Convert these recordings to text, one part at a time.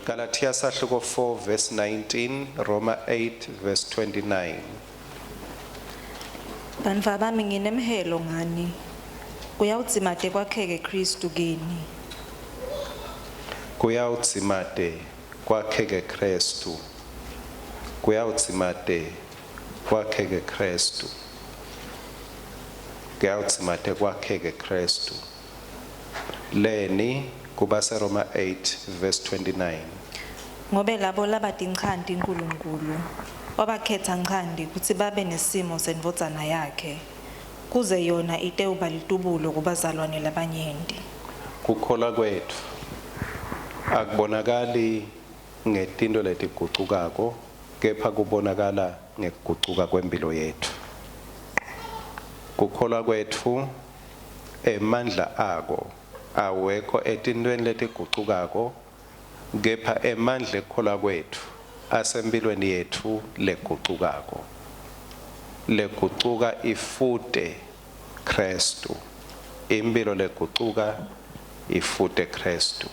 Galatia sahluko 4 verse 19, Roma 8 verse 29. Bantu bami nginemhelo ngani. Kudzimate Kwakheke Khristu kini. Kudzimate Kwakheke Khristu. Kudzimate Kwakheke Khristu. Kudzimate Kwakheke Khristu. Leni kubase Roma 8 verse 29. Ngobe labo labadinchanti uNkulunkulu wabakhetha nchandi ukuthi babe nesimo senvodzana yakhe kuze yona itewuba litubulo kubazalwane labanyenti. Kukholwa kwethu akubonakali ngetinto letigucukako, kepha kubonakala ngekugucuka kwempilo yethu. Kukholwa kwethu emandla ako awekho etintweni letigucukako, kepha emandla ekukholwa kwethu asempilweni yethu legucukako. Legucuka ifute Khristu. Impilo legucuka ifute Khristu.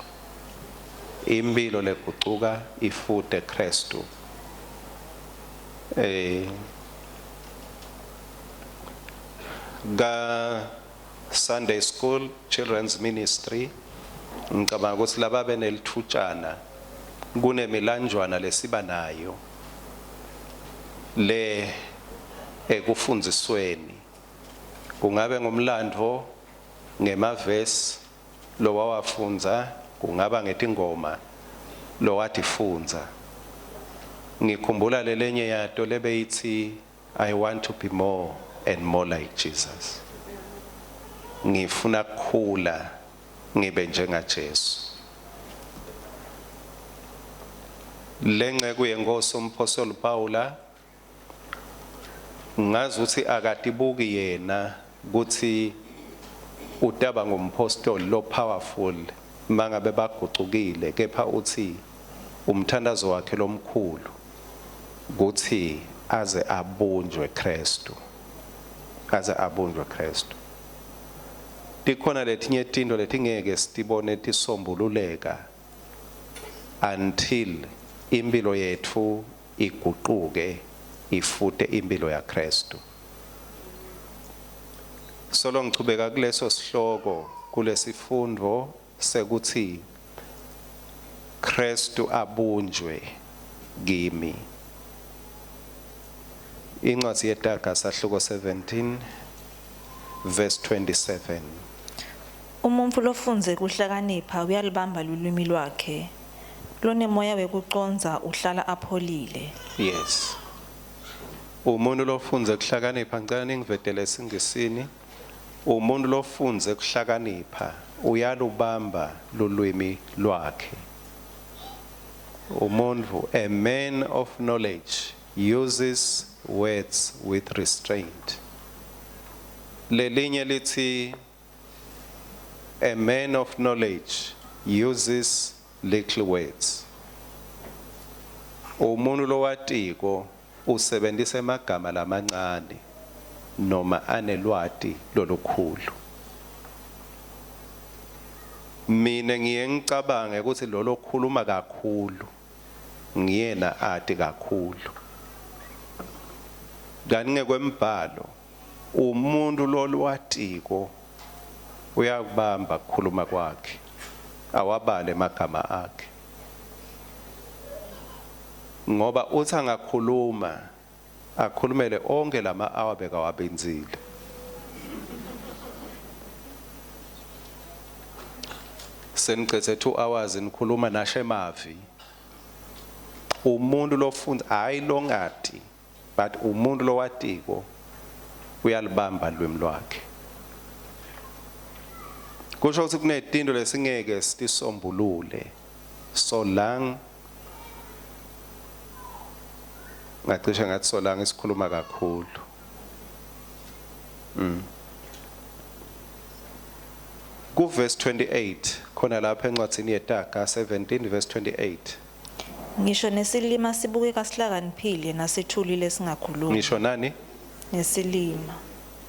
Impilo legucuka ifute Khristu. Ga Sunday School Children's Ministry ngicabanga ukuthi laba benelithutshana kunemilanjwana lesiba nayo le ekufundisweni, kungabe ngomlando ngemavesi lo wawafunza, kungaba ngetingoma lo watifunza. Ngikhumbula lelenye yato lebeyithi I want to be more and more like Jesus. Ngifuna kukhula ngibe njenga Jesu. Lengxe kuyenkosi uMphostoli Paula ngazi ukuthi akatibuki yena ukuthi utaba ngumphostoli lo powerful mangabe bagucukile, kepha uthi umthandazo wakhe lomkhulu ukuthi aze abunjwe Khristu. Aze abunjwe Khristu. Tikhona letinye tinto letingeke sitibone tisombululeka until impilo yethu iguquke ifute impilo ya Khristu. Solo ngichubeka kuleso sihloko kulesifundo sekuthi Khristu abunjwe kimi. Incwadi yetaga sahluko 17 verse 27. Umuntu lofunze kuhlakanipha uyalibamba lulwimi lwakhe. Lonemoya wekuconza uhlala apholile. Yes. Umuntu lofunze kuhlakanipha ngicela ningivedele esingisini. Umuntu lofunze kuhlakanipha uyalubamba lulwimi lwakhe. Umuntu, a man of knowledge, uses words with restraint. Lelinye lithi a man of knowledge uses little words. Umuntu lowatiko usebenzisa amagama lamancane noma anelwati lolukhulu. Mina ngiye ngicabange ukuthi lo lokhuluma kakhulu ngiyena ati kakhulu. Kanti kwembhalo umuntu lolwatiko uyakubamba ukukhuluma kwakhe, awabale amagama akhe. Ngoba uthi angakhuluma akhulumele onke lama awabeka wabenzile. Senicethe 2 hours nikhuluma nashe mavi. Umuntu lofunda hayi longati, but umuntu lowatiko uyalibamba lwimi lwakhe. Kusho ukuthi kunetinto lesingeke sitisombulule so long ngacishe ngathi so long isikhuluma kakhulu. Ku verse 28 khona lapha encwadini yetaga 17 verse 28. Ngisho nesilima sibuke kasihlakaniphile nasethulile singakhulumi. Ngisho nani? Nesilima.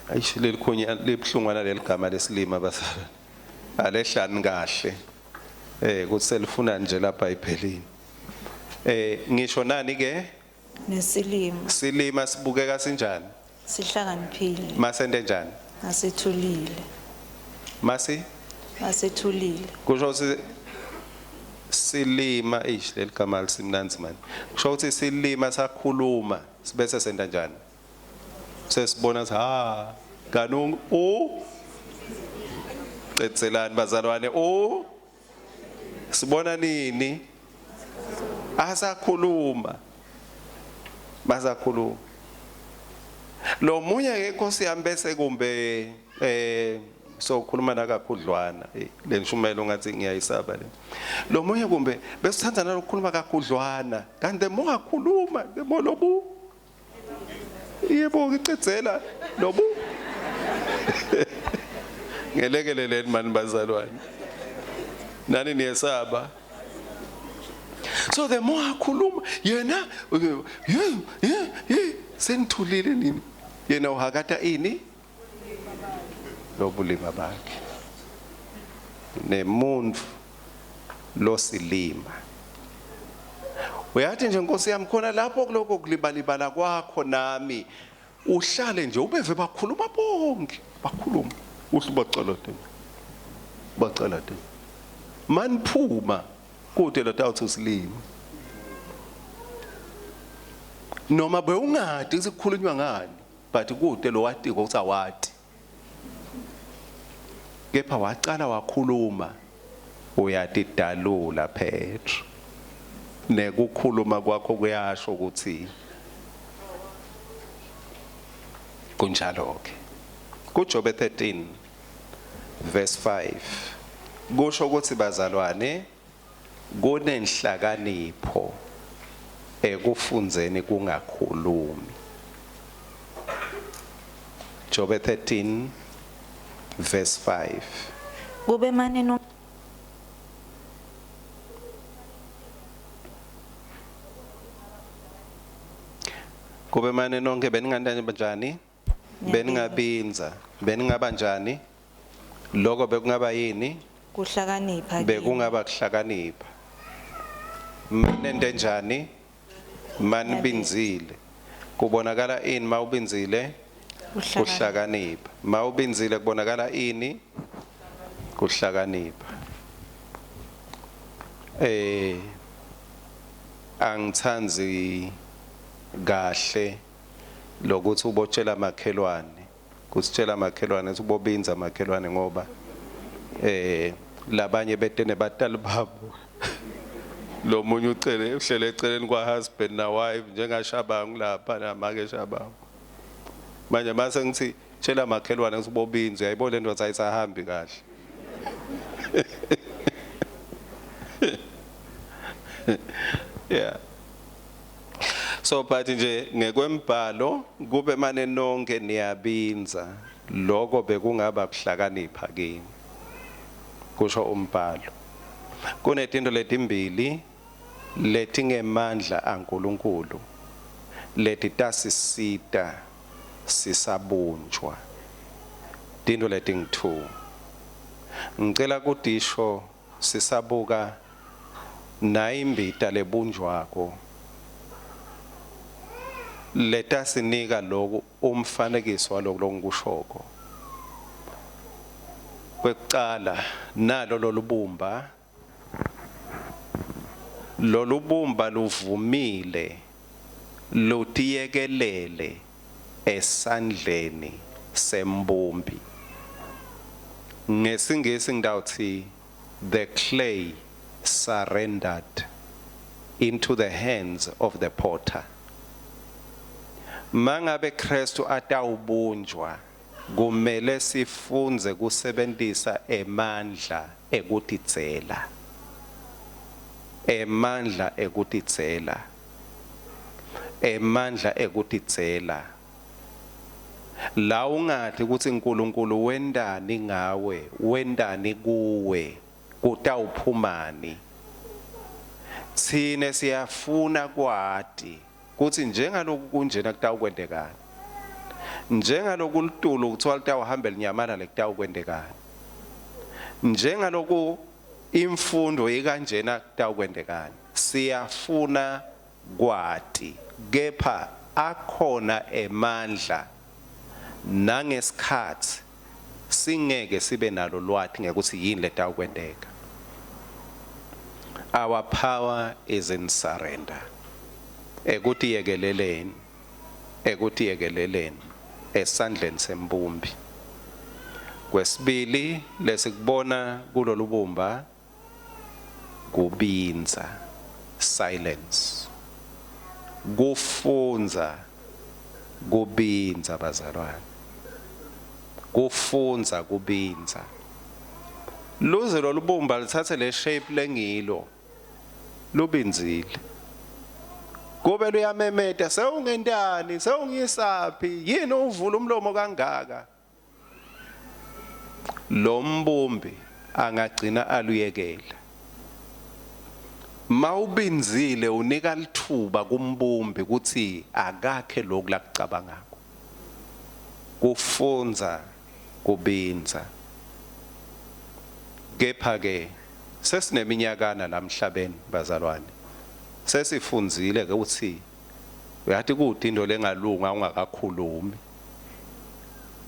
Ayisho lelikhunya lebhlungwana leligama lesilima basala. Alehlani kahle. Kuthi selifuna nje lapha iPhelini. Ngisho nani ke nesilimo silima sibukeka sinjani sihlakaniphile masente njani nasethulile masethulile kusho ukuthi silima leli gama lisimnanzi manje kusho ukuthi silima sakhuluma sibese senta njani sesibona kanungu qetselani bazalwane sibona nini asakhuluma basakhuluma lo munye ke Nkosi yami bese kumbe sokhuluma nakakhudlwana le nshumelo ngathi ngiyayisaba le lo munye kumbe besithanda nalokukhuluma kakhudlwana kanti mongakhuluma lobu yebo ngicedzela lobu ngelekeleleni mani bazalwane nani niyesaba so the more akhuluma yena senithulile nini yena uhakata ini lobulima bakhe nemuntu losilima uyathi nje Nkosi yami khona lapho kuloko kulibalibala kwakho nami uhlale nje ubeve bakhuluma bonke bakhuluma uhle bacala maniphuma kude lotawuthi usilima noma bewungadi sikukhulunywa ngani but kude lo watiko uthi awati kepha waqala wakhuluma uyathi dalula Petro nekukhuluma kwakho kuyasho ukuthi kunjalo ke kuJob 13 verse 5 kusho ukuthi bazalwane kunenhlakanipho ekufunzeni kungakhulumi Job 13 verse 5 kube mane no kube mane nonke beningandane banjani beningabinza beningabanjani lokho bekungaba yini kuhlakanipha bekungaba kuhlakanipha nende njani manibinzile kubonakala ini mawubinzile kuhlakanipha mawubinzile kubonakala ini kuhlakanipha angithanzi kahle lokuthi ubotshela makhelwane kusitshela makhelwane ukuthi ubobinza makhelwane ngoba labanye betene batali babo lo munye ucele uhlele eceleni kwa husband na wife njengashabangu lapha namake shabangu manje mase ngithi tshela makhelwane ukuthi ubobinza uyayibona lento ayisahambi kahle yeah so but nje ngekwembhalo kube mane nonke niyabinza lokho bekungaba kuhlakanipha kini kusho umbhalo kunetinto letimbili letingemandla aNkulunkulu leti tasisita sisabunjwa tinto leting2 ngicela kudisho sisabuka nayimbita lebunjwako leta sinika lokhu umfanekiso waloko longushoko kwekuqala nalo lolubumba luvumile lutiyekelele esandleni sembumbi ngesingisi ngidawuthi the clay surrendered into the hands of the potter mangabe Khristu atawubunjwa kumele sifunze kusebenzisa emandla ekutitsela la ungathi ukuthi uNkulunkulu wendani ngawe wendani kuwe kutawuphumani sine siyafuna kwati kuthi njengaloku kunjena kutawukwendekana njengaloku ulitulo kuthiwa litawuhamba linyamana lekutawukwendekana njengaloku imfundo ikanjena kutawukwendekana siyafuna kwati kepha akhona emandla nangesikhathi singeke sibe nalo lwathi ngekuthi yini leta ukwendeka. Our power is in surrender. Ekuthi yekeleleni esandleni sembumbi. Kwesibili lesikubona kulolu bumba kubinza, silence. Kufunza kubinza bazalwane. Kufunza kubinza. Luze lolu bumba lithathe le shape lengilo lubinzile. Kube luyamemeta sewungendani sewungisaphi yini uvula umlomo kangaka. Lo mbumbi angagcina aluyekela. Mawubinzile unika lithuba kumbumbi ukuthi akakhe lokhu lakucabangako. Kufunza kubinza. Kepha ke sesineminyakana lamhlabeni bazalwane. Sesifunzile ukuthi uyathi kuthi into lengalunga ungakakhulumi.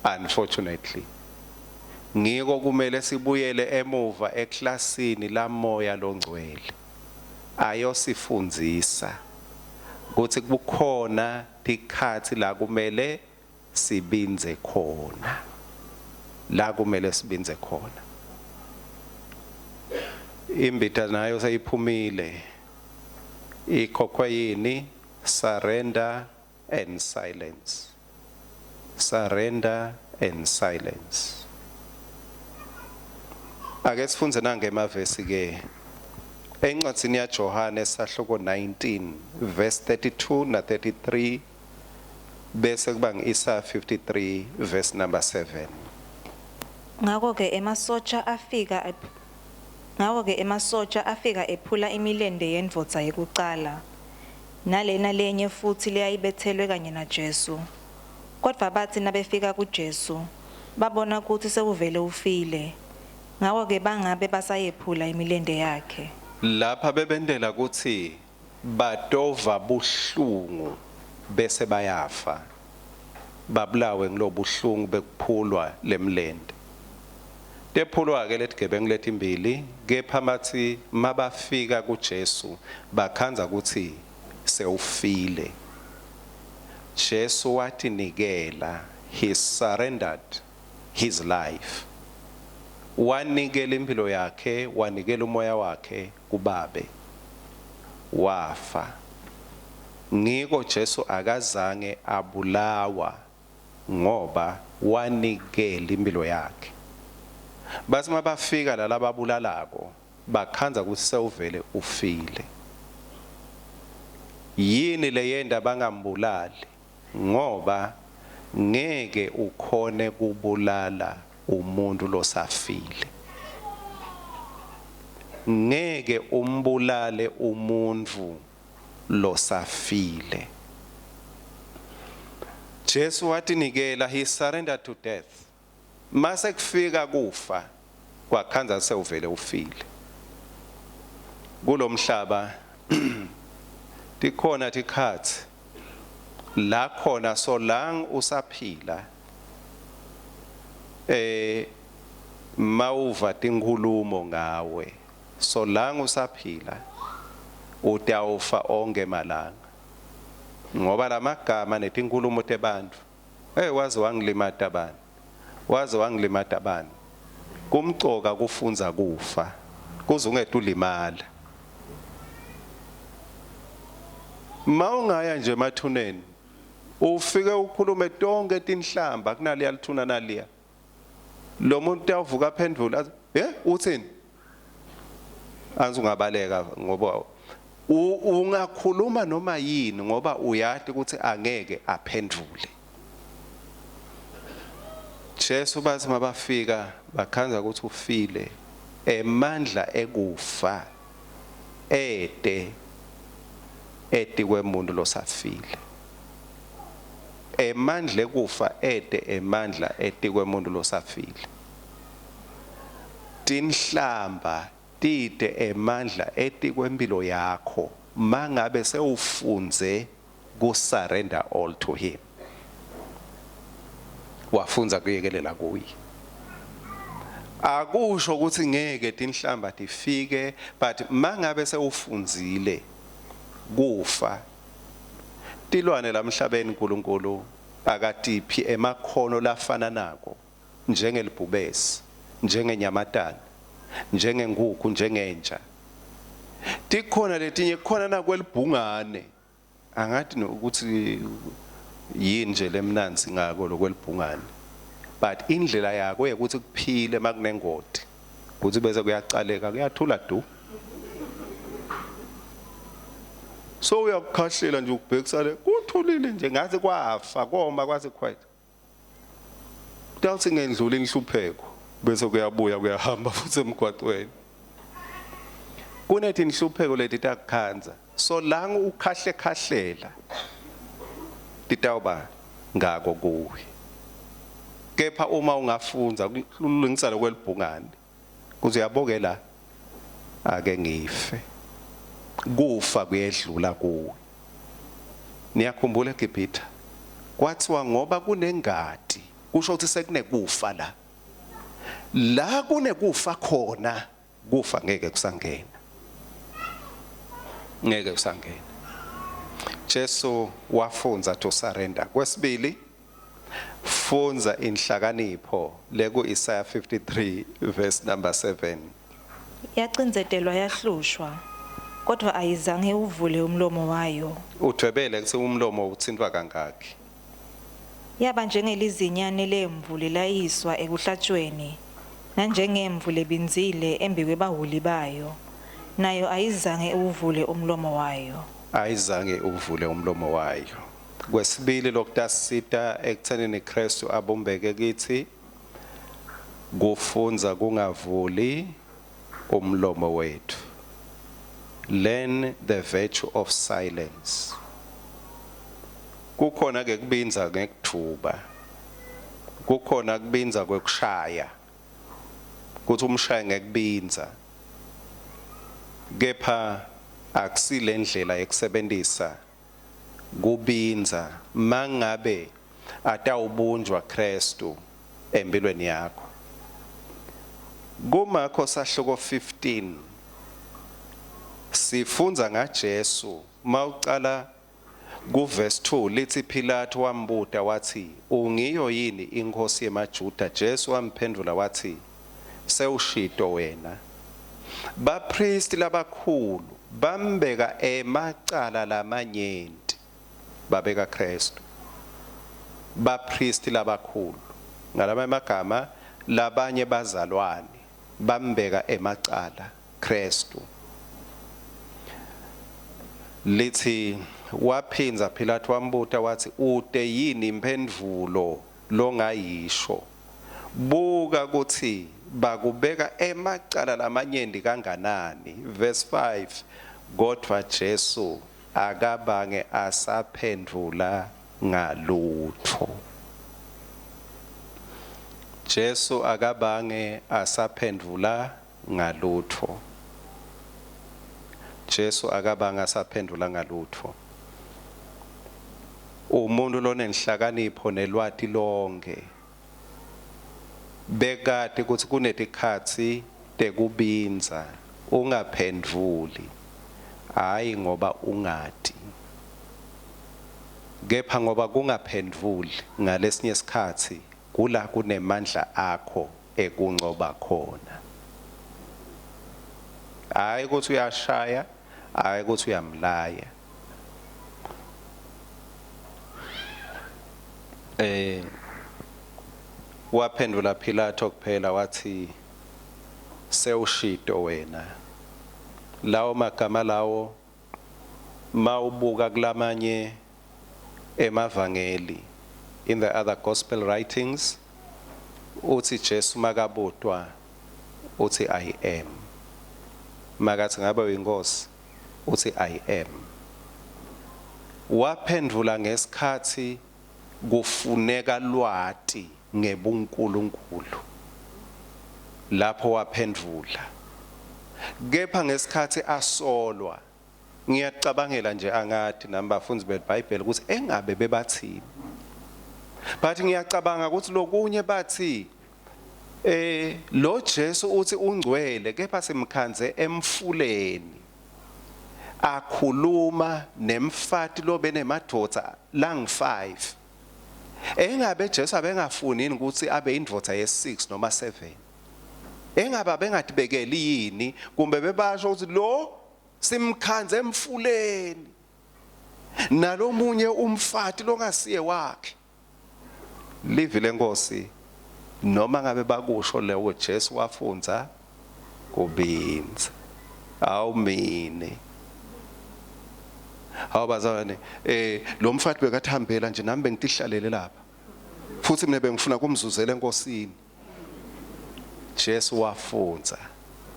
Unfortunately ngiko kumele sibuyele emuva eklasini lamoya longcwele ayosifundzisa ukuthi kukhona tikhathi la kumele sibinze khona. La kumele sibinze khona. Imbita nayo seyiphumile. Ikhokhwa yini? Surrender and silence. Surrender and silence. Ake sifunze nangemavesi ke. Encwadzini yaJohane sahloko 19 verse 32 na 33 bese kuba ngi-Isaiah 53 verse number 7. Ngako ke emasotsha afika ephula imilende yendvodza yekucala. Nalena lenye futhi leyayibethelwe kanye naJesu. Kodwa bathi nabefika kuJesu babona ukuthi sekuvele ufile. Ngako ke bangabe basayephula imilende yakhe. Lapha bebendela ukuthi batova buhlungu bese bayafa. Babulawe ngilobuhlungu bekuphulwa lemlende. Tephulwa ke letigebengu letimbili kepha bathi mabafika kuJesu bakhanza ukuthi sewufile. Jesu wathi nikela, he surrendered his life. Wanikela impilo yakhe, wanikela umoya wakhe kuBabe. Wafa. Ngiko Jesu akazange abulawa ngoba wanikela impilo yakhe. Basi mabafika la lababulalako bakhanza ukuthi sewuvele ufile. Yini leyenda bangambulali ngoba ngeke ukhone kubulala umuntu losafile. Ngeke umbulale umuntu losafile. Jesu wathi nikela, he surrendered to death. Mase kufika kufa kwakhanza sewuvele ufile. Kulomhlaba tikhona tikhathi la khona solang usaphila mawuva tinkhulumo ngawe solang usaphila utawufa onke malanga ngoba lamagama netinkhulumo tebantu waze wangilimata abantu waze wangilimata abantu kumcoka kufunza kufa kuze ungetulimala. Mawungaya nje emathuneni ufike ukhulume tonke tinhlamba kunaliya lithuna naliya lo muntu uyavuka aphendula uthini anzungabaleka ngoba ungakhuluma noma yini ngoba uyathi ukuthi angeke aphendule. Jesu bathi mabafika bakhanza ukuthi ufile emandla ekufa ede kwemuntu losafile. Emandla ekufa emandla kwemuntu losafile. Tinhlamba tide emandla etikwempilo yakho mangabe sewufunze ku surrender all to him. Wafunza kuyekelela kuye. Akusho ukuthi ngeke tinhlamba tifike, but mangabe sewufunzile kufa tilwane lamhlabeni uNkulunkulu akatiphi emakhono lafana nako njengelibhubesi, njengenyamatana, njengenguku, njengenja. Tikhona letinye khona nakwelibhungane. Angathi ukuthi yini nje lemnanzi ngako lokwelibhungane. But indlela yakho ukuthi kuphile makunengoti. Kuthi bese kuyacaleka kuyathula du. So uyakukhahlela nje ukubhekisale kuthulile nje ngathi kwafa koma kwase khwetha. Uthi ngendlula inhlupheko bese kuyabuya kuyahamba futhi emgwaqweni. Kunethi inhlupheko leti takukhanza. So la ukhahle khahlela titawuba ngako kuwe. Kepha uma ungafunza kulungisa lokwelibhungane kuze uyabokela ake ngife. Kufa kuyedlula kuwe. Niyakhumbula eGibhithe kwathiwa ngoba kunengadi kusho ukuthi sekunekufa la. La kunekufa khona kufa ngeke kusangena. Ngeke kusangena. Jesu wafunza to surrender. Kwesibili funza inhlakanipho leku Isaiah 53 verse number 7. Yacinzetelwa yahlushwa kodwa ayizange uvule umlomo wayo. Uthwebele kuthi umlomo uthintwa kangaki. Yaba njengelizinyane lemvu lelayiswa ekuhlatshweni nanjengemvu lebinzile embikwe bahuli bayo. Nayo ayizange uvule umlomo wayo. Ayizange uvule umlomo wayo. Kwesibili lokutasita ekuthenini Khristu abumbeke kithi kufunza kungavuli umlomo wethu. Learn the virtue of silence. Kukhona ke kubinza ngekuthuba. Kukhona kubinza kwekushaya. Kuthi umshaya ngekubinza. Kepha akusile ndlela yekusebenzisa kubinza mangabe atawubunjwa Khristu empilweni yakho. Kumakho sahluko 15 sifunza ngaJesu mawucala ku verse 2 lithi Pilato wambuta wathi ungiyo yini inkosi yemaJuda? Jesu wamphendula wathi sewushito wena. Bapristi labakhulu bambeka emacala lamanyenti babeka Khristu. Bapristi labakhulu ngalama magama labanye bazalwane bambeka emacala Khristu. Lithi waphinza Pilato wambuta wathi ude yini imphendvulo longayisho? Buka ukuthi bakubeka emacala lamanyenti kanganani. Verse 5 kodwa Jesu akabange asaphendula ngalutho. Jesu akabange asaphendula ngalutho. Jesu akabange asaphendula ngalutho. Umuntu lonenhlakanipho nelwati lonke bekade ukuthi kunetikhathi tekubinza ungaphendvuli hayi ngoba ungadi kepha ngoba kungaphendvuli ngalesinye isikhathi kula kunemandla akho ekuncoba khona. Hayi ukuthi uyashaya, hayi ukuthi uyamlaya. Waphendula Pilato kuphela wathi sewushito wena. Lawo magama lawo mawubuka kulamanye emavangeli in the other gospel writings uthi Jesu makabutwa uthi I am. Makathi ngabe uyinkosi uthi I am. Waphendula ngesikhathi kufuneka lwati ngebuNkulunkulu lapho waphendvula kepha ngesikhathi asolwa ngiyacabangela nje angathi nami bafundi beBhayibheli ukuthi engabe bebathini, but ngiyacabanga ukuthi lokunye bathi lo Jesu uthi ungcwele kepha simkhanze emfuleni akhuluma nemfati lo benemadoda lang5. Engabe Jesu abengafuni ukuthi abe indvodza ye6 noma 7. Engabe bengadibekeli yini kumbe bebasho ukuthi lo simkhanze emfuleni nalomunye umfati longasiye wakhe. Live lenkosi noma ngabe bakusho lewo Jesu wafunza kubinza awumini. Awubazane lo mfati bekathambela nje nami bengitihlalele lapha futhi mina bengifuna kumzuzela enkosini. Jesu wafunza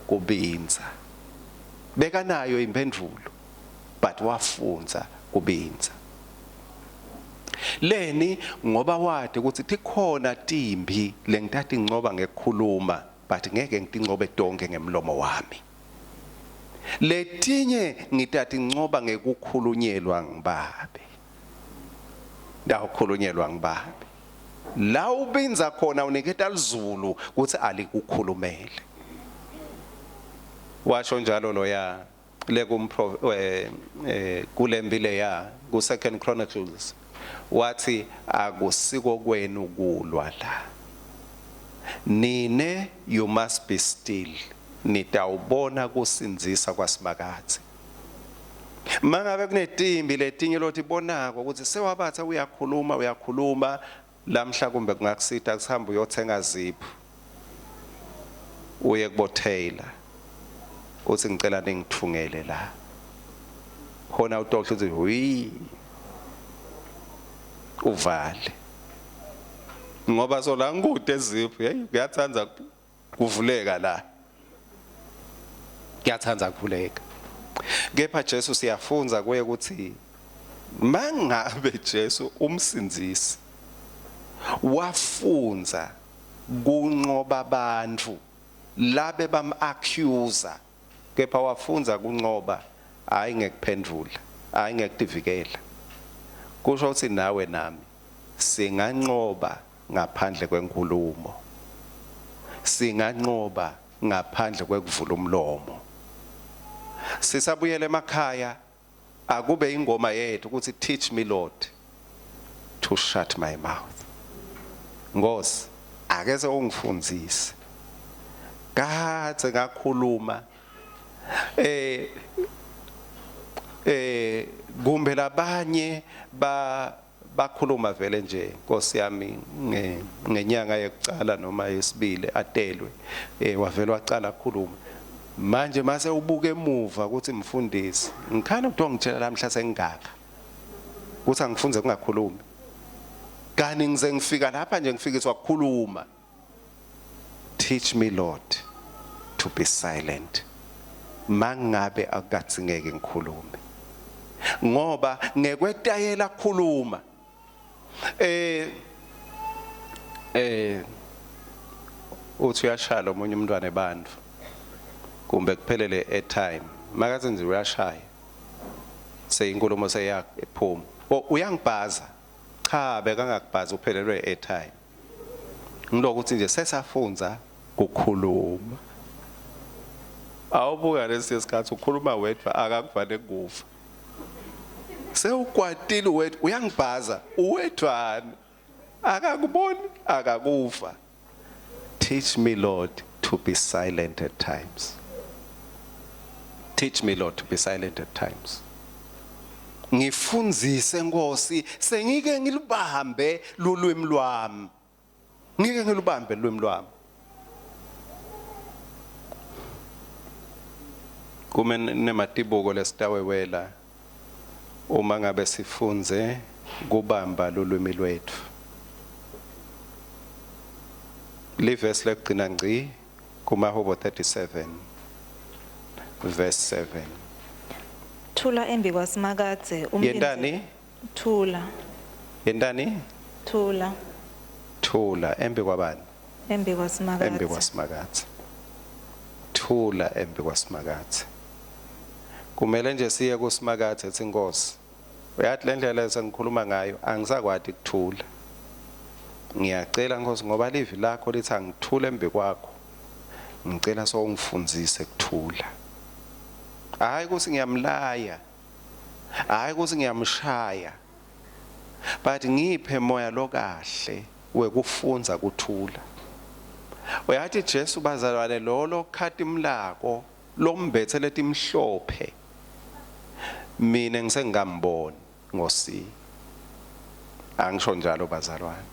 kubinza bekanayo impendulo but wafunza kubinza. Leni ngoba wade ukuthi tikhona timbi lengithatha incoba ngekukhuluma but ngeke ngitincobe donke ngemlomo wami. Letinye ngithatha incoba ngekukhulunyelwa ngibabe. Ndawukhulunyelwa ngibabe. La ubinza khona uniketa lizulu ukuthi alikukhulumele. Washo njalo loya le kulembile ya ku 2 Chronicles wathi akusiko kwenu kulwa la. Nine you must be still. Nitawubona kusinzisa kwaSibakathi. Mangabe kunetimbi letinye lothi bonako ukuthi sewabatha uyakhuluma lamhla kumbe kungakusita kuhamba uyothenga zipho. Uye kubothela. Uthi ngicela ningithungele la. Khona uDoktor uthi wi uvale. Ngoba sola ngude zipho kuyathanza kuvuleka la. Kuyathanza kuvuleka. Kepha Jesu siyafunza kuye ukuthi mangabe Jesu umsinzisi wafunza kunqoba abantu labe bam-accuse, kepha wafunza kunqoba hayi ngekuphendula, hayi ngekudivikela. Kusho ukuthi nawe nami singanqoba ngaphandle kwenkulumo, singanqoba ngaphandle kwekuvula umlomo. Sisabuyele emakhaya akube ingoma yethu ukuthi teach me Lord to shut my mouth. Ngosi akeze ungifundzise. Kade ngakhuluma kumbe labanye bakhuluma vele nje Nkosi yami ngenyanga yokucala noma yesibili atelwe wavela wacala ukukhuluma. Manje mase ubuke emuva ukuthi mfundisi ngikhana ukuthi ngitshela lamhla sengingaka ukuthi angifunze kungakhulumi. Kani ngize ngifika lapha nje ngifika ukukhuluma. Teach me Lord to be silent. Mangabe akatsingeke ngikhulume. Ngoba ngekwetayela ukukhuluma uthi uyashala omunye umntwana ebantu kumbe kuphelele airtime makathi nje uyashaya seyinkulumo seyakho ephuma uyangibhaza cha bekangakubhaza uphelelwe airtime ngiloko ukuthi nje sesafunza ukukhuluma awubuka lesikhathi ukhuluma wedwa akakuvane kufa sewukwatile wedwa uyangibhaza uwedwana akakuboni akakufa. Teach me Lord to be silent at times. Teach me Lord to be silent at times. Ngifundzise Nkosi sengike ngilubambe lulwimi lwami. Ngike ngilubambe lulwimi lwami. Kume nematibuko lesitawewela uma ngabe sifunze kubamba lulwimi lwethu. Liverse lekugcina ngci kuMahubo 37 verse 7. Thula embi kwaSimakathe Yendani? Thula. Yendani? Thula. Thula embi kwabani? Embi kwaSimakathe. Embi kwaSimakathe. thula embi kwaSimakathe. Kumele nje siye kuSimakathe ethi Nkosi, uyathi le ndlela esengikhuluma ngayo angisakwadi ukuthula. Ngiyacela Nkosi ngoba livi lakho lithi angithule embi kwakho. Ngicela sowungifundzise ukuthula. Hayi ukuthi ngiyamlaya. Hayi ukuthi ngiyamshaya. But ngiphe moya lokahle wekufunza kuthula. Uyathi Jesu bazalwane lo khati imlako lombethe letimhlophe. Mina ngisengamboni ngosi. Angisho njalo bazalwane.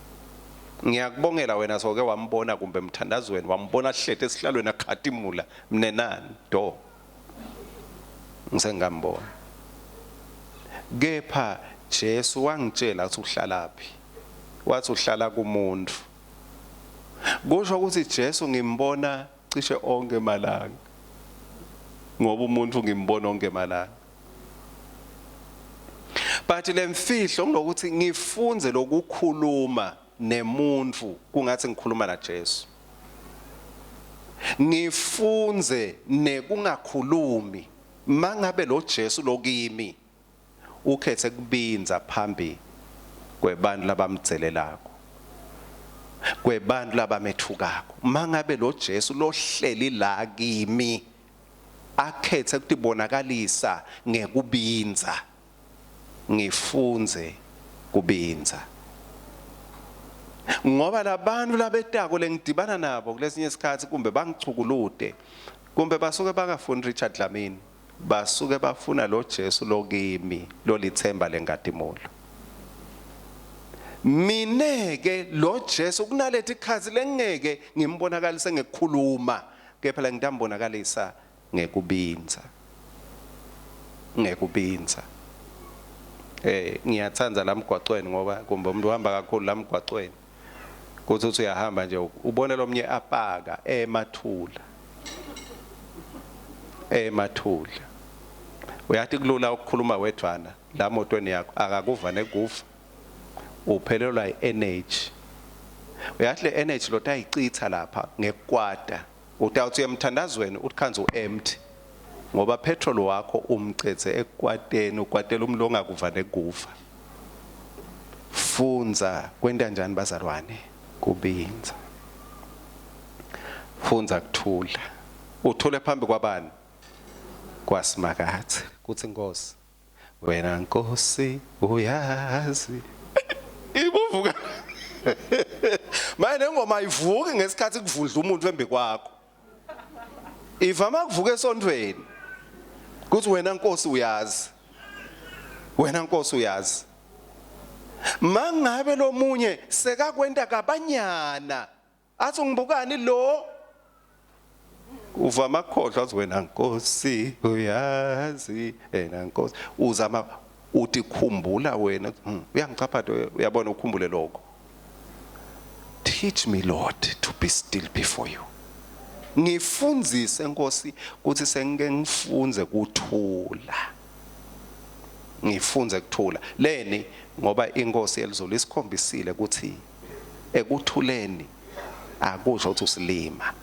Ngiyakubongela wena soke wambona kumbe emthandazweni wambona hlethe esihlalweni akhatimula mnenani do. Ngisengambona. Kepha Jesu wangitshela ukuthi uhlalaphi. Wathi uhlala kumuntu. Kusho ukuthi Jesu ngimbona cishe onke emalanga. Ngoba umuntu ngimbona onke emalanga. But lemfihlo ngokuthi ngifunze lokukhuluma nemuntu kungathi ngikhuluma na Jesu. Ngifunze nekungakhulumi mangabe lo Jesu lokimi ukhethe kubinza phambi kwebantu labamtselelako. Kwebantu labamethukako. Mangabe lo Jesu lohleli la kimi akhethe ukubonakalisa ngekubinza. Ngifunze kubinza. Ngoba labantu labetako lengidibana nabo kulesinye isikhathi kumbe bangichukulude kumbe basuke bangafuni Richard Dlamini basuke bafuna lo Jesu lokimi lolithemba lengadimolo. Mineke lo Jesu kunalethi ikhazi lengeke ngimbonakalise ngekukhuluma kepha la ngidambonakalisa ngekubinza. Ngekubinza. Ngiyathanza lamgwaqweni ngoba kumbe umuntu uhamba kakhulu lamgwaqweni. Kuthi uthi uyahamba nje ubone lomnye apaka emathula. Emathula. Uyathi kulula ukukhuluma wedwana la motweni yakho akakuva nekuva. Uphelelwa i-energy. Uyathi le energy lota ayicitha lapha ngekwata. Utawuthi emthandazweni utkhanza uempty. Ngoba petrol wakho umcethe ekwateni ukwatela umlo ongakuva nekuva. Funza kwenda njani bazalwane kubinza. Funza kuthula. Uthule phambi kwabani? KwaSimakathe. Kuthi Nkosi, wena Nkosi uyazi. Ibuvuka. Manje ngoma ivuke ngesikhathi kuvudla umuntu embi kwakho. Ivama kuvuka esontweni. Kuthi wena Nkosi uyazi. Wena Nkosi uyazi. Mangabe lo munye sekakwenda kabanyana. Athi ngibukani lo? Uvama kukhohlwa athi wena Nkosi uyazi. Wena Nkosi uzama uthi khumbula wena. Uyangichaphatha uyabona ukhumbule lokho. Teach me Lord to be still before you. Ngifundzise Nkosi ukuthi sengike ngifunze kuthula. Ngifunze kuthula. Leni ngoba iNkosi yelizolo isikhombisile ukuthi ekuthuleni akusho ukuthi usilima.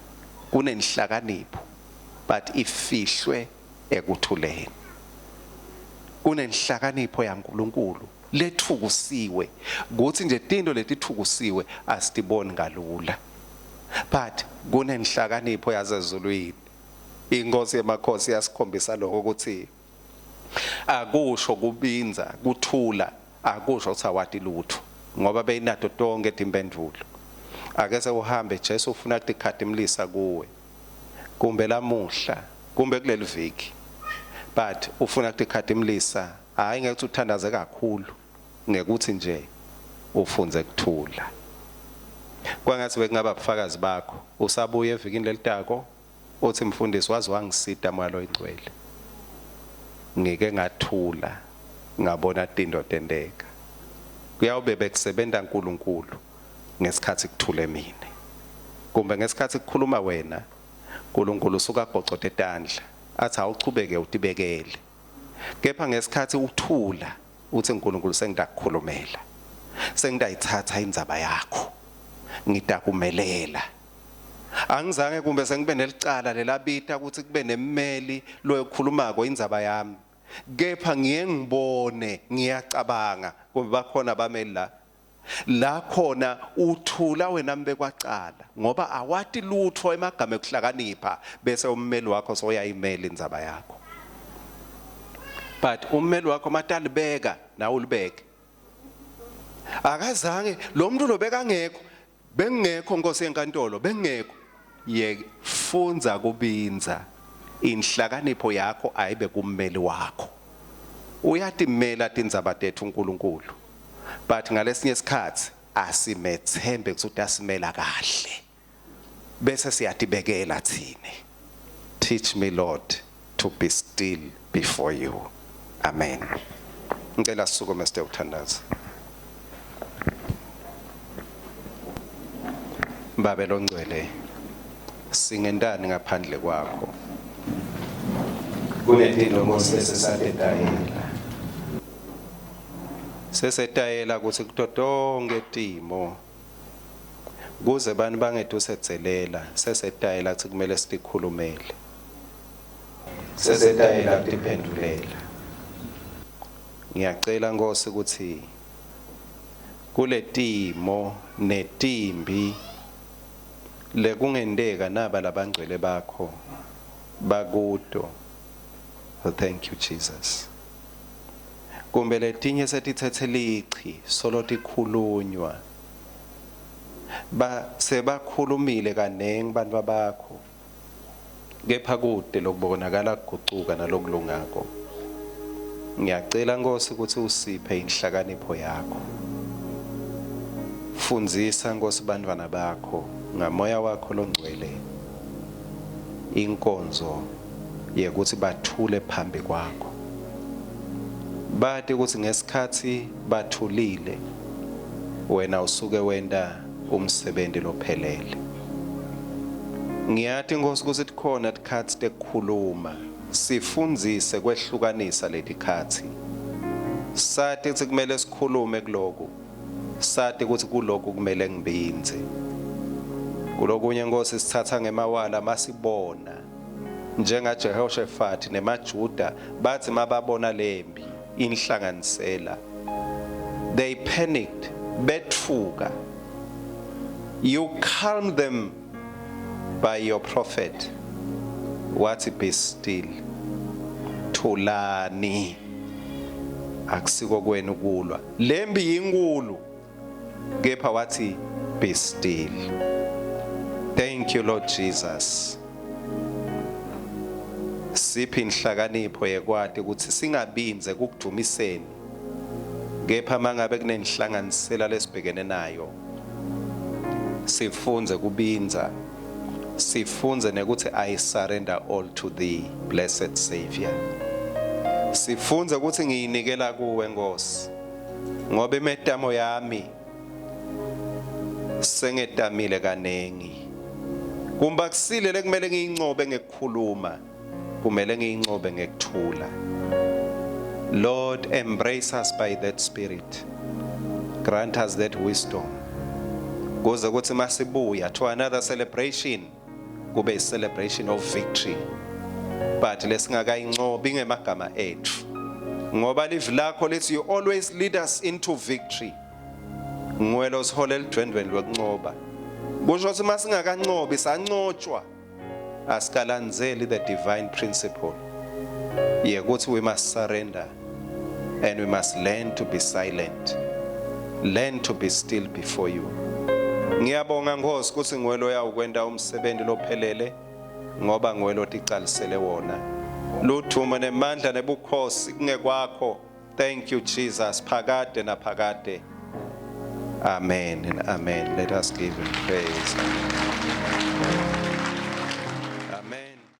Kunenhlakanipho but ifihlwe ekuthuleni. Kunenhlakanipho yaNkulunkulu lethukusiwe ukuthi nje into letithukusiwe asitiboni kalula. But kunenhlakanipho yazezulwini. iNkosi yemakhosi yasikhombisa lokho ukuthi akusho kubinza kuthula akusho ukuthi awati lutho ngoba beyinato tonke impendulo. Ake sewuhambe Jesu ufuna ukukhadimlisa kuwe kumbe lamuhla kumbe kuleli viki but ufuna ukukhadimlisa hayi ngeke uthandaze kakhulu ngekuthi nje ufunze kuthula. Kwangathi bekungaba ubufakazi bakho usabuye evikini lelitako uthi mfundisi wazi wangisida moya oyingcwele ngike ngathula ngabona tindo tendeka. Kuyawube bekusebenza uNkulunkulu ngesikhathi kuthule mina kumbe ngesikhathi kukhuluma wena uNkulunkulu usuka gocothe etandla athi awuchubeke utibekele. Kepha ngesikhathi uthula uthi uNkulunkulu Angizange kumbe sengibe nelicala lelabita ukuthi kube nemmeli lo ekhulumako indzaba yami. Kepha ngiye ngibone ngiyacabanga kube bakhona abameli la khona uthula wena mbe kwacala ngoba awati lutho emagama ekuhlakanipha bese ummeli wakho soyayimela indzaba yakho. But ummeli wakho matalibeka na ulibeke. Akazange lo muntu lo beka ngekho bengekho Nkosi yenkantolo bengekho ye funza kubinza inhlakanipho yakho ayibe kummeli wakho. Uyatimela tindzaba tethu uNkulunkulu. But ngalesinye isikhathi asimethembe ukuthi asimela kahle. Bese siyatibekela thine. Teach me Lord to be still before you. Amen. Ngicela sisukume sithe ukuthandaza. Babe longcwele singendani ngaphandle kwakho. Kunezinto Nkosi esesadedayela. Sesetayela ukuthi kutotonke timo kuze bani bangethu setselela sesetayela ukuthi kumele sitikhulumele. Sesetayela kutiphendulela. Ngiyacela Nkosi ukuthi kule timo netimbi lekungendeka naba labangcwele bakho bakuto. Thank you Jesus. Kumbe letinye setithethe lichi solo tikhulunywa sebakhulumile kanengi bantu bakho kepha kude lokubonakala kugucuka nalokulungako. Ngiyacela Nkosi ukuthi usiphe inhlakanipho yakho. Fundzisa Nkosi bantwana bakho ngamoya wakho longcwele inkonzo yekuthi bathule phambi kwakho. Bathi ukuthi ngesikhathi bathulile wena usuke wenda umsebenzi lophelele. Ngiyathi Nkosi ukuthi kukhona tikhathi tekukhuluma sifundzise kwehlukanisa letikhathi. Sathi ukuthi kumele sikhulume kuloku. Sathi ukuthi kuloku kumele ngibinze. Kulokunye Nkosi sithatha ngemawala masibona njenga Jehoshaphat nemaJuda bathi mababona lempi inhlanganisela. They panicked, betfuka. You calm them by your prophet. What be still. Thulani. Akusiko kwenu kulwa. Lempi yinkulu. Kepha wathi be still. Thank you Lord Jesus. Siphi inhlakanipho yekwati ukuthi singabinze kukudumiseni. Kepha mangabe kunenhlanganisela lesibhekene nayo. Sifunze kubinza. Sifunze nekuthi I surrender all to thee, blessed Savior. Sifunze ukuthi ngiyinikela kuwe Nkosi. Ngoba imetamo yami sengetamile kanengi. Kumba kusile lekumele ngiyincobe ngekukhuluma. Kumele ngiyincobe ngekuthula. Lord, embrace us by that spirit. Grant us that wisdom. Kuze kuthi masibuya to another celebration kube a celebration of victory. But lesingakayincobi ngemagama ethu. Ngoba live lakho lithi you always lead us into victory. Ngwelo siholela idwendweni lokuncoba. Kusho ukuthi masingakancobi sancotshwa. Asikalandzeli the divine principle. Yekuthi we must surrender and we must learn to be silent. Learn to be still before you. Ngiyabonga Nkosi ukuthi ngwelo yawo kwenda umsebenzi lophelele ngoba ngwelo ticalisele wona. Luthuma nemandla nebukhosi kungekwakho. Thank you Jesus. Phakade na phakade. Amen and amen. Let us give him praise.